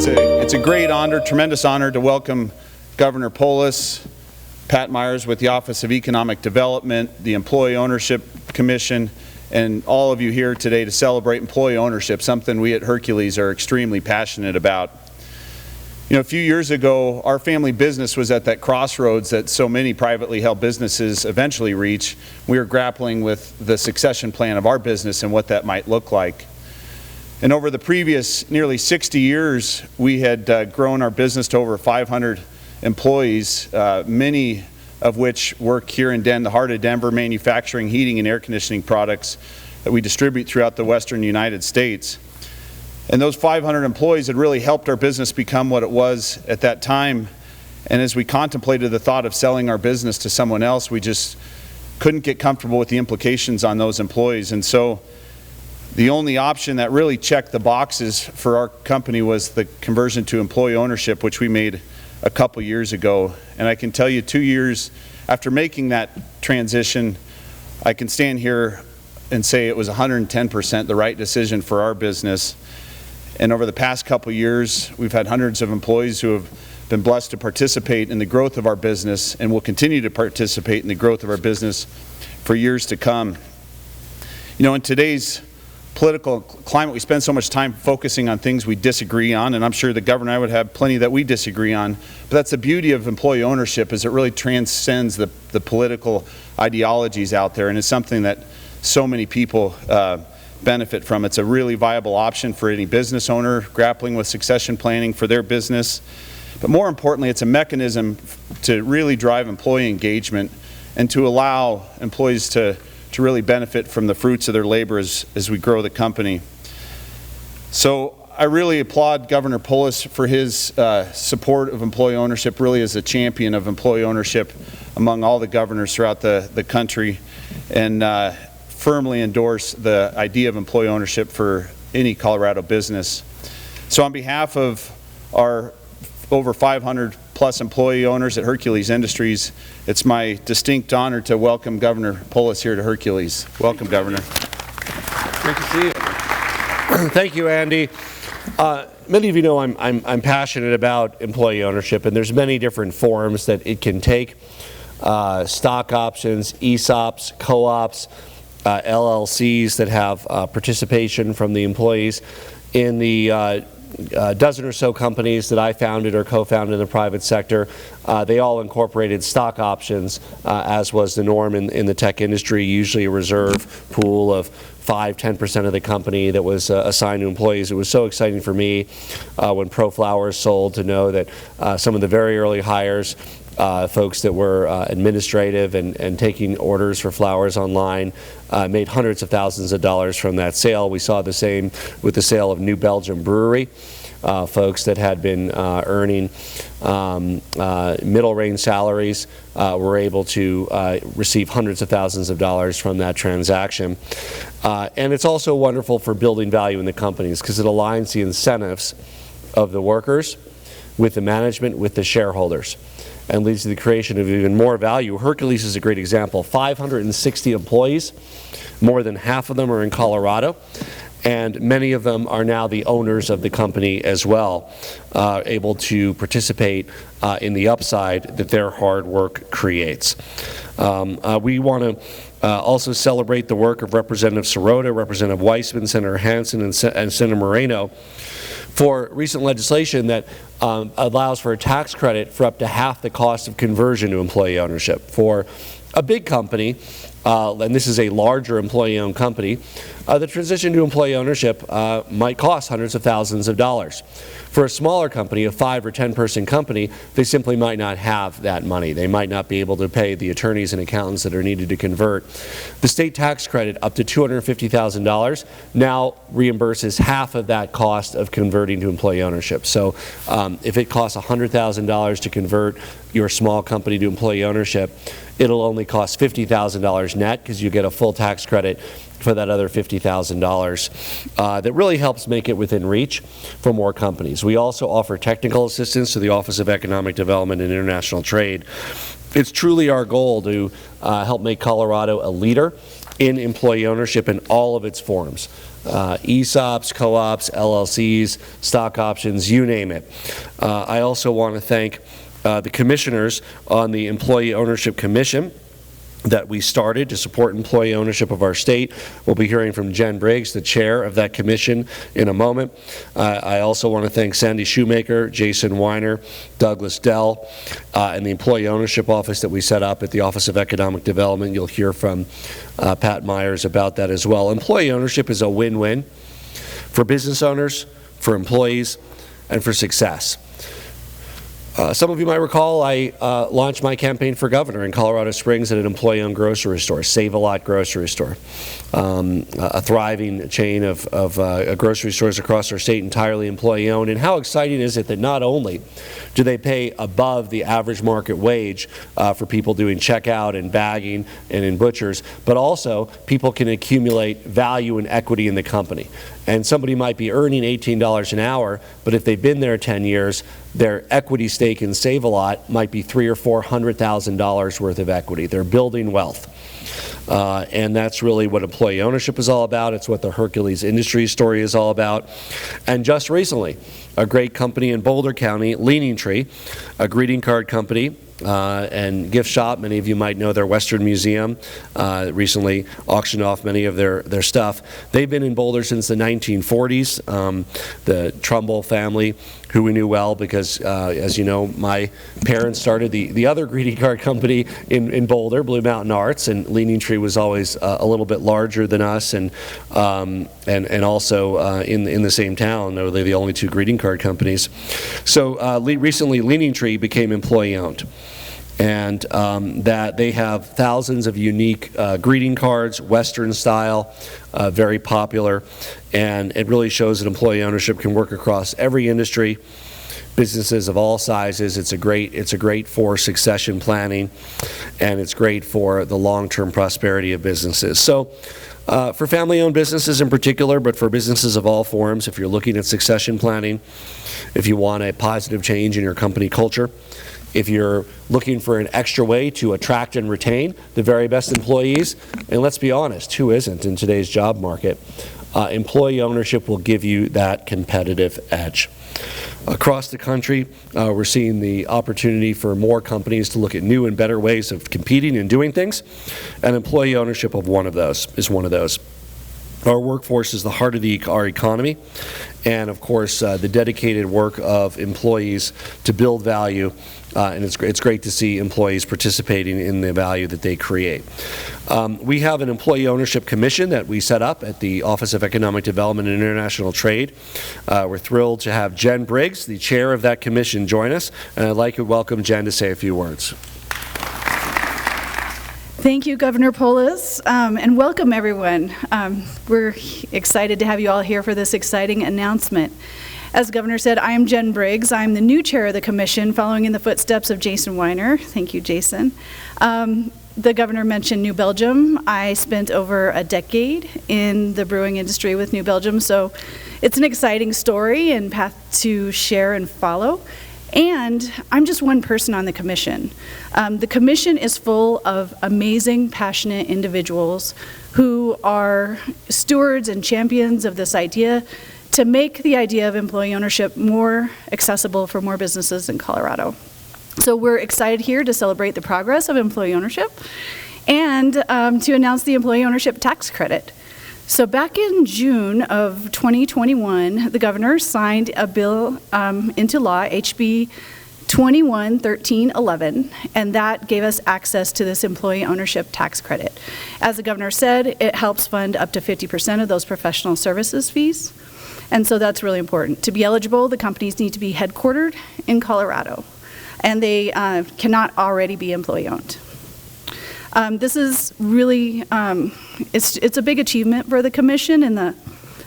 It's a great honor, tremendous honor to welcome Governor Polis, Pat Myers with the Office of Economic Development, the Employee Ownership Commission, and all of you here today to celebrate employee ownership, something we at Hercules are extremely passionate about. You know, a few years ago, our family business was at that crossroads that so many privately held businesses eventually reach. We were grappling with the succession plan of our business and what that might look like. And over the previous nearly 60 years, we had grown our business to over 500 employees, many of which work here in the heart of Denver, manufacturing heating and air conditioning products that we distribute throughout the western United States. And those 500 employees had really helped our business become what it was at that time. And as we contemplated the thought of selling our business to someone else, we just couldn't get comfortable with the implications on those employees. And so the only option that really checked the boxes for our company was the conversion to employee ownership, which we made a couple years ago. And I can tell you, 2 years after making that transition, I can stand here and say it was 110% the right decision for our business. And over the past couple years, we've had hundreds of employees who have been blessed to participate in the growth of our business and will continue to participate in the growth of our business for years to come. You know, in today's political climate, we spend so much time focusing on things we disagree on, and I'm sure the governor and I would have plenty that we disagree on, but that's the beauty of employee ownership, is it really transcends the political ideologies out there, and it's something that so many people benefit from. It's a really viable option for any business owner grappling with succession planning for their business, but more importantly, it's a mechanism to really drive employee engagement and to allow employees to really benefit from the fruits of their labor as we grow the company. So I really applaud Governor Polis for his support of employee ownership, really as a champion of employee ownership among all the governors throughout the country, and firmly endorse the idea of employee ownership for any Colorado business. So on behalf of our over 500 plus employee owners at Hercules Industries, it's my distinct honor to welcome Governor Polis here to Hercules. Welcome, Governor. Great to see you. Thank you, Andy. Many of you know I'm passionate about employee ownership, and there's many different forms that it can take. Stock options, ESOPs, co-ops, LLCs that have participation from the employees. In the dozen or so companies that I founded or co-founded in the private sector, they all incorporated stock options, as was the norm in the tech industry, usually a reserve pool of 5–10% of the company that was assigned to employees. It was so exciting for me when Pro Flowers sold to know that some of the very early hires, folks that were administrative and taking orders for flowers online, made hundreds of thousands of dollars from that sale. We saw the same with the sale of New Belgium Brewery. Folks that had been earning middle range salaries were able to receive hundreds of thousands of dollars from that transaction. And it's also wonderful for building value in the companies because it aligns the incentives of the workers with the management, with the shareholders, and leads to the creation of even more value. Hercules is a great example. 560 employees, more than half of them are in Colorado, and many of them are now the owners of the company as well, able to participate in the upside that their hard work creates. We want to also celebrate the work of Representative Sirota, Representative Weissman, Senator Hansen, and Senator Moreno for recent legislation that allows for a tax credit for up to half the cost of conversion to employee ownership. For a big company, and this is a larger employee-owned company, the transition to employee ownership might cost hundreds of thousands of dollars. For a smaller company, a 5 or 10 person company, they simply might not have that money. They might not be able to pay the attorneys and accountants that are needed to convert. The state tax credit, up to $250,000, now reimburses half of that cost of converting to employee ownership. So if it costs $100,000 to convert your small company to employee ownership, it'll only cost $50,000 net because you get a full tax credit for that other $50,000 that really helps make it within reach for more companies. We also offer technical assistance to the Office of Economic Development and International Trade. It's truly our goal to help make Colorado a leader in employee ownership in all of its forms. ESOPs, co-ops, LLCs, stock options, you name it. I also want to thank the commissioners on the Employee Ownership Commission that we started to support employee ownership of our state. We'll be hearing from Jen Briggs, the chair of that commission, in a moment. I also want to thank Sandy Shoemaker, Jason Weiner, Douglas Dell, and the Employee Ownership Office that we set up at the Office of Economic Development. You'll hear from Pat Myers about that as well. Employee ownership is a win-win for business owners, for employees, and for success. Some of you might recall I launched my campaign for governor in Colorado Springs at an employee-owned grocery store, Save-A-Lot grocery store, a thriving chain of grocery stores across our state, entirely employee-owned. And how exciting is it that not only do they pay above the average market wage for people doing checkout and bagging and in butchers, but also people can accumulate value and equity in the company. And somebody might be earning $18 an hour, but if they've been there 10 years, their equity stake in Save-A-Lot might be $300,000 or $400,000 worth of equity. They're building wealth. And that's really what employee ownership is all about. It's what the Hercules Industries story is all about. And just recently, a great company in Boulder County, Leaning Tree, a greeting card company, and gift shop. Many of you might know their Western Museum recently auctioned off many of their stuff. They've been in Boulder since the 1940s. The Trumbull family, who we knew well because, as you know, my parents started the other greeting card company in Boulder, Blue Mountain Arts, and Leaning Tree was always a little bit larger than us, and also in the same town. They're the only two greeting card companies. So recently, Leaning Tree became employee-owned. And that they have thousands of unique greeting cards, Western style, very popular, and it really shows that employee ownership can work across every industry, businesses of all sizes. It's a great for succession planning, and it's great for the long-term prosperity of businesses. So for family-owned businesses in particular, but for businesses of all forms, if you're looking at succession planning, if you want a positive change in your company culture, if you're looking for an extra way to attract and retain the very best employees, and let's be honest, who isn't in today's job market, employee ownership will give you that competitive edge. Across the country, we're seeing the opportunity for more companies to look at new and better ways of competing and doing things, and employee ownership is one of those. Our workforce is the heart of our economy, and of course the dedicated work of employees to build value, and it's great to see employees participating in the value that they create. We have an employee ownership commission that we set up at the Office of Economic Development and International Trade. We're thrilled to have Jen Briggs, the chair of that commission, join us, and I'd like to welcome Jen to say a few words. Thank you, Governor Polis, and welcome everyone. We're excited to have you all here for this exciting announcement. As the Governor said, I am Jen Briggs. I'm the new chair of the commission, following in the footsteps of Jason Weiner. Thank you, Jason. The Governor mentioned New Belgium. I spent over a decade in the brewing industry with New Belgium, so it's an exciting story and path to share and follow. And I'm just one person on the commission. The commission is full of amazing, passionate individuals who are stewards and champions of this idea to make the idea of employee ownership more accessible for more businesses in Colorado. So we're excited here to celebrate the progress of employee ownership and to announce the employee ownership tax credit. So back in June of 2021, the governor signed a bill into law, HB 21-1311, and that gave us access to this employee ownership tax credit. As the governor said, it helps fund up to 50% of those professional services fees, and so that's really important. To be eligible, the companies need to be headquartered in Colorado, and they cannot already be employee-owned. This is really, it's a big achievement for the commission and the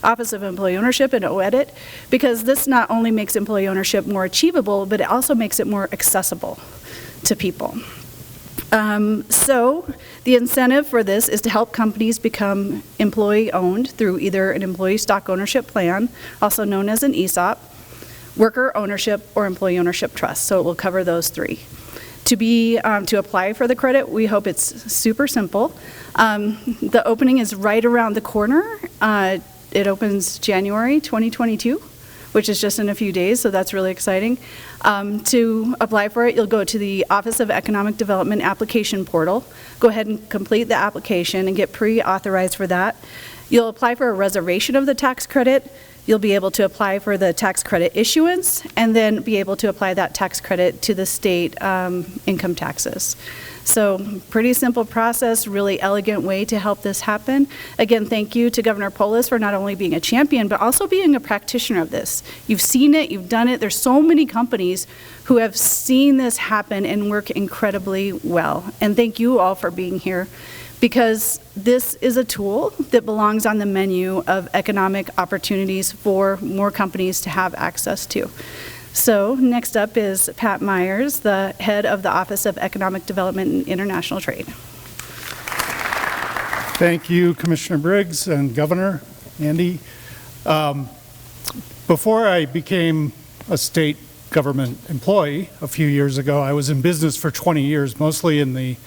Office of Employee Ownership and OEDIT, because this not only makes employee ownership more achievable, but it also makes it more accessible to people. So the incentive for this is to help companies become employee-owned through either an employee stock ownership plan, also known as an ESOP, worker ownership, or employee ownership trust. So it will cover those three. To apply for the credit, we hope it's super simple. The opening is right around the corner. It opens January 2022, which is just in a few days, so that's really exciting. To apply for it, you'll go to the Office of Economic Development application portal. Go ahead and complete the application and get pre-authorized for that. You'll apply for a reservation of the tax credit. You'll be able to apply for the tax credit issuance and then be able to apply that tax credit to the state income taxes. So pretty simple process, really elegant way to help this happen. Again, thank you to Governor Polis for not only being a champion, but also being a practitioner of this. You've seen it, you've done it. There's so many companies who have seen this happen and work incredibly well. And thank you all for being here, because this is a tool that belongs on the menu of economic opportunities for more companies to have access to. So next up is Pat Myers, the head of the Office of Economic Development and International Trade. Thank you, Commissioner Briggs and Governor Andy. Before I became a state government employee a few years ago, I was in business for 20 years, mostly in the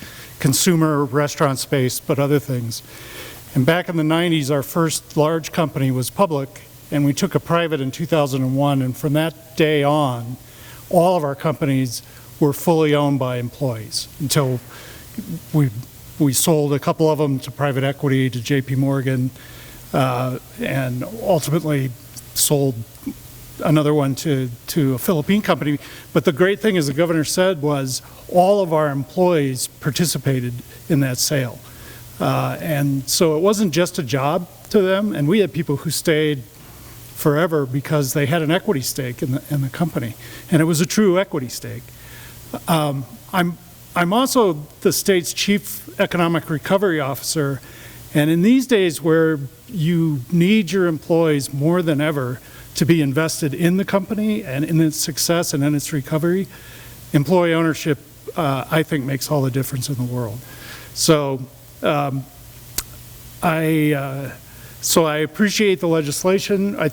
consumer restaurant space, but other things. And back in the 90s, our first large company was public, and we took it private in 2001, and from that day on, all of our companies were fully owned by employees until we sold a couple of them to private equity, to JP Morgan, and ultimately sold another one to a Philippine company. But the great thing, as the governor said, was all of our employees participated in that sale. And so it wasn't just a job to them, and we had people who stayed forever because they had an equity stake in the company, and it was a true equity stake. I'm also the state's chief economic recovery officer, and in these days where you need your employees more than ever to be invested in the company and in its success and in its recovery, employee ownership, I think, makes all the difference in the world. So I appreciate the legislation. I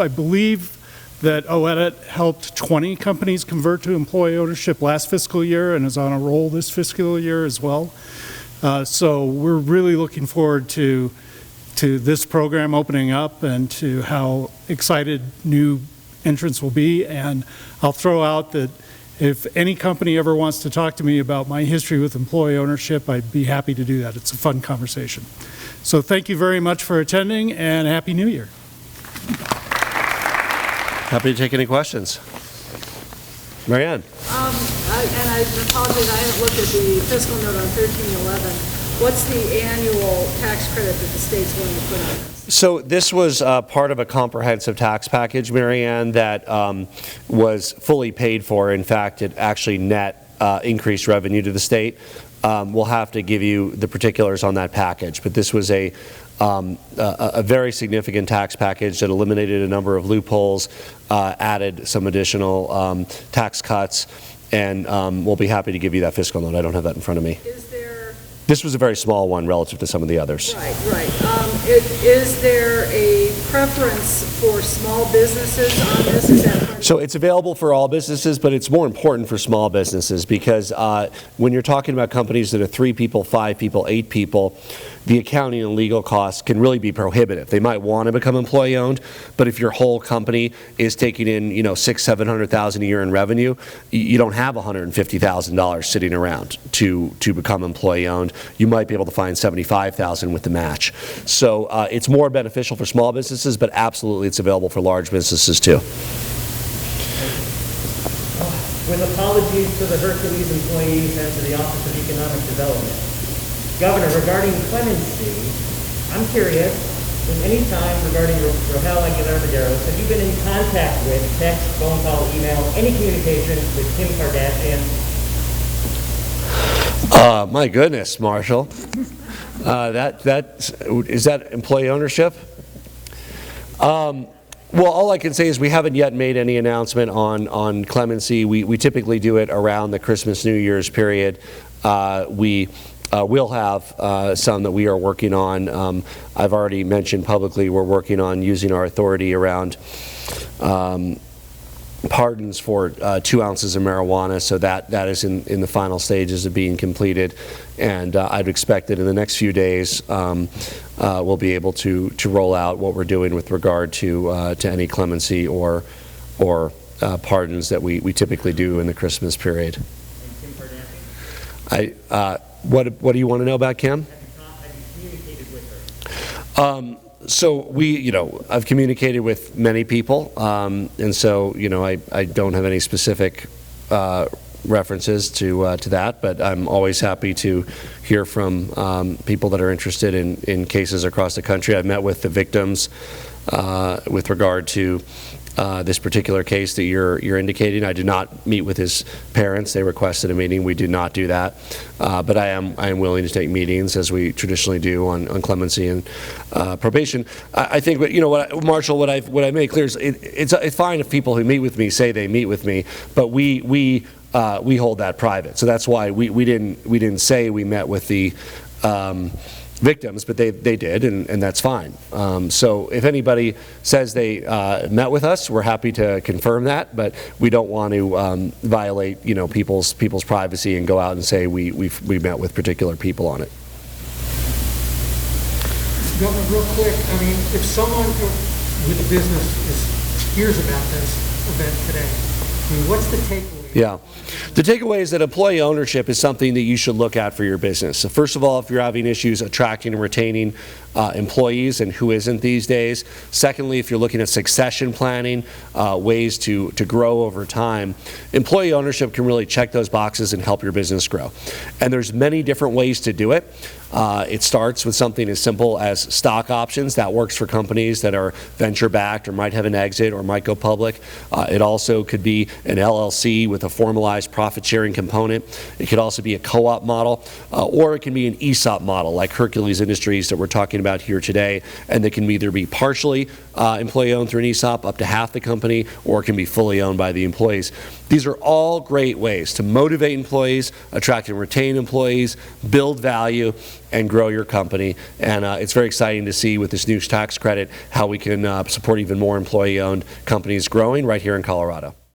believe that OEDIT helped 20 companies convert to employee ownership last fiscal year and is on a roll this fiscal year as well. So we're really looking forward to this program opening up and to how excited new entrants will be. And I'll throw out that if any company ever wants to talk to me about my history with employee ownership, I'd be happy to do that. It's a fun conversation. So thank you very much for attending, and Happy New Year. Happy to take any questions. Marianne. I apologize, I haven't looked at the fiscal note on 1311. What's the annual tax credit that the state's willing to put on this? So this was part of a comprehensive tax package, Marianne, that was fully paid for. In fact, it actually net increased revenue to the state. We'll have to give you the particulars on that package, but this was a very significant tax package that eliminated a number of loopholes, added some additional tax cuts, and we'll be happy to give you that fiscal note. I don't have that in front of me. This was a very small one relative to some of the others. Right. Is there a preference for small businesses on this? Is that so it's available for all businesses, but it's more important for small businesses because when you're talking about companies that are 3 people, 5 people, 8 people, the accounting and legal costs can really be prohibitive. They might want to become employee owned, but if your whole company is taking in, $600,000-700,000 a year in revenue, you don't have $150,000 sitting around to become employee owned. You might be able to find $75,000 with the match. So it's more beneficial for small businesses, but absolutely it's available for large businesses too. With apologies to the Hercules employees and to the Office of Economic Development, Governor, regarding clemency, I'm curious, at any time regarding Rahel Aguilar-Medeiros, have you been in contact with, text, phone call, email, any communication with Kim Kardashian? My goodness, Marshall. Is that employee ownership? Well, all I can say is we haven't yet made any announcement on clemency. We typically do it around the Christmas, New Year's period. We'll have some that we are working on. I've already mentioned publicly we're working on using our authority around pardons for 2 ounces of marijuana, so that is in the final stages of being completed, and I'd expect that in the next few days we'll be able to roll out what we're doing with regard to any clemency or pardons that we typically do in the Christmas period. What do you want to know about Kim? Have you communicated with her? So I've communicated with many people, and so, I don't have any specific references to that, but I'm always happy to hear from people that are interested in cases across the country. I've met with the victims with regard to this particular case that you're indicating. I did not meet with his parents. They requested a meeting. We did not do that, but I am willing to take meetings, as we traditionally do on clemency and probation. I think, Marshall, what I've made clear is it's fine if people who meet with me say they meet with me, but we hold that private. So that's why we didn't say we met with the victims, but they did, and that's fine. So if anybody says they met with us, we're happy to confirm that, but we don't want to violate people's privacy and go out and say we met with particular people on it. Governor, real quick, if someone with a business hears about this event today, what's the takeaway? Yeah. The takeaway is that employee ownership is something that you should look at for your business. So first of all, if you're having issues attracting and retaining employees, and who isn't these days. Secondly, if you're looking at succession planning, ways to grow over time, employee ownership can really check those boxes and help your business grow. And there's many different ways to do it. It starts with something as simple as stock options. That works for companies that are venture-backed or might have an exit or might go public. It also could be an LLC with a formalized profit-sharing component. It could also be a co-op model, or it can be an ESOP model like Hercules Industries that we're talking about here today, and that can either be partially employee-owned through an ESOP, up to half the company, or it can be fully owned by the employees. These are all great ways to motivate employees, attract and retain employees, build value, and grow your company. And it's very exciting to see with this new tax credit how we can support even more employee-owned companies growing right here in Colorado.